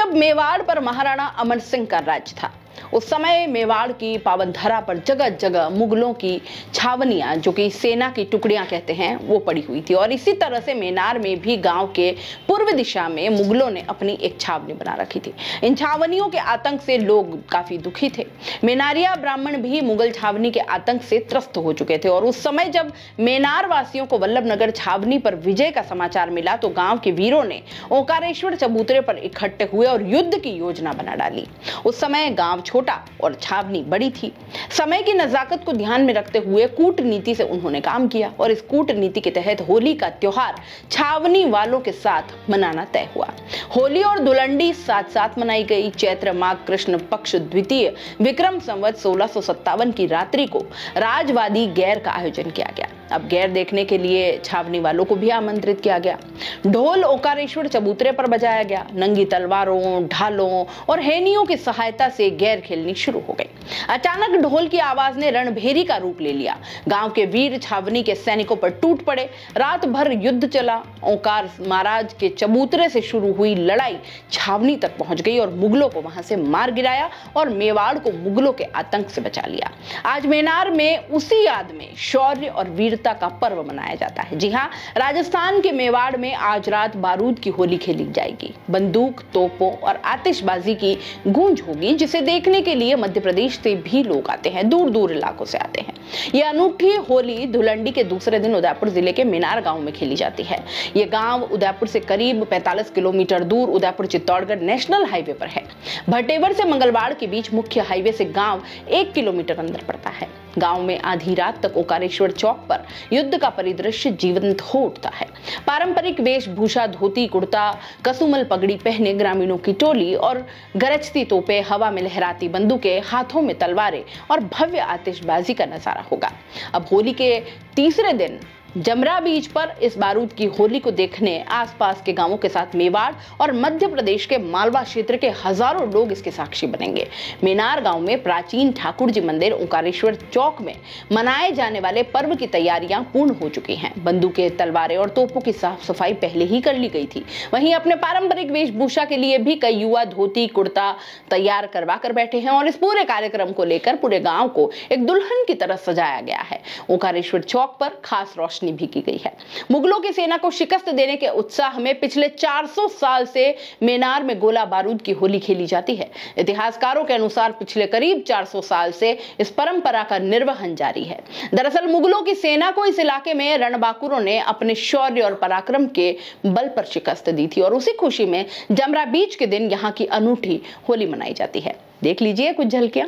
जब मेवाड़ पर महाराणा अमर सिंह का राज्य था, उस समय मेवाड़ की पावन धरा पर जगह जगह मुगलों की छावनियां, जो कि सेना की टुकड़ियां कहते हैं, वो पड़ी हुई थी। और इसी तरह से मेनार में भी गांव के पूर्व दिशा में मुगलों ने अपनी एक छावनी बना रखी थी। इन छावनियों के आतंक से लोग काफी दुखी थे। मेनारिया ब्राह्मण भी मुगल छावनी के आतंक से त्रस्त हो चुके थे। और उस समय जब मेनार वासियों को वल्लभनगर छावनी पर विजय का समाचार मिला तो गांव के वीरों ने ओंकारेश्वर चबूतरे पर इकट्ठे हुए और युद्ध की योजना बना डाली। उस समय गांव छोटा और छावनी बड़ी थी। समय की नजाकत को ध्यान में रखते हुए कूटनीति से उन्होंने काम किया और इस कूटनीति के तहत होली का त्योहार छावनी वालों के साथ मनाना तय हुआ। होली और धुलंडी साथ साथ मनाई गई। चैत्र माघ कृष्ण पक्ष द्वितीय विक्रम संवत 1657 की रात्रि को राजवादी गैर का आयोजन किया गया। अब गैर देखने के लिए छावनी वालों को भी आमंत्रित किया गया। ढोल ओंकारेश्वर चबूतरे पर बजाया गया। नंगी तलवारों, ढालों और हेनियों की सहायता से गैर खेलनी शुरू हो गई। अचानक ढोल की आवाज ने रणभेरी का रूप ले लिया। गांव के वीर छावनी के सैनिकों पर टूट पड़े। रात भर युद्ध चला। ओंकार महाराज के चबूतरे से शुरू हुई लड़ाई छावनी तक पहुंच गई और मुगलों को वहां से मार गिराया और मेवाड़ को मुगलों के आतंक से बचा लिया। आज मेनार में उसी याद में शौर्य और वीरता का पर्व मनाया जाता है। जी हाँ, राजस्थान के मेवाड़ में आज रात बारूद की होली खेली जाएगी। बंदूक, तोपों और आतिशबाजी की गूंज होगी, जिसे देखने के लिए मध्य प्रदेश से भी लोग आते हैं, दूर दूर इलाकों से आते हैं। यह अनूठी होली धुलंडी के दूसरे दिन उदयपुर जिले के मेनार गांव में खेली जाती है। यह गांव उदयपुर से करीब 45 किलोमीटर दूर उदयपुर चित्तौड़गढ़ नेशनल हाईवे पर है। भटेवर से मंगलवाड़ के बीच मुख्य हाईवे से गांव 1 किलोमीटर अंदर पड़ता है। गांव में आधी रात तक ओंकारेश्वर चौक पर युद्ध का परिदृश्य जीवंत हो उठता है। पारंपरिक वेशभूषा, धोती कुर्ता, कसुमल पगड़ी पहने ग्रामीणों की टोली और गरजती तोपें, हवा में लहराती बंदूकें, हाथों में तलवारें और भव्य आतिशबाजी का नजारा होगा। अब होली के तीसरे दिन जमरा बीच पर इस बारूद की होली को देखने आसपास के गांवों के साथ मेवाड़ और मध्य प्रदेश के मालवा क्षेत्र के हजारों लोग इसके साक्षी बनेंगे। मेनार गांव में प्राचीन ठाकुर जी मंदिर ओंकारेश्वर चौक में मनाए जाने वाले पर्व की तैयारियां पूर्ण हो चुकी हैं। बंदूकें, तलवारें और तोपों की साफ सफाई पहले ही कर ली गई थी। वहीं अपने पारंपरिक वेशभूषा के लिए भी कई युवा धोती कुर्ता तैयार करवा कर बैठे हैं और इस पूरे कार्यक्रम को लेकर पूरे गाँव को एक दुल्हन की तरह सजाया गया है। ओंकारेश्वर चौक पर खास रोशनी भी की गई है। मुगलों की सेना को शिकस्त देने के उत्साह में पिछले 400 साल से मेनार में गोला बारूद की होली खेली जाती है। इतिहासकारों के अनुसार पिछले करीब 400 साल से इस परंपरा का निर्वहन जारी है। दरअसल मुगलों की सेना को इस इलाके में रणबांकुरों ने अपने शौर्य और पराक्रम के बल पर शिकस्त दी थी और उसी खुशी में जमरा बीच के दिन यहाँ की अनूठी होली मनाई जाती है। देख लीजिए कुछ झलकियां।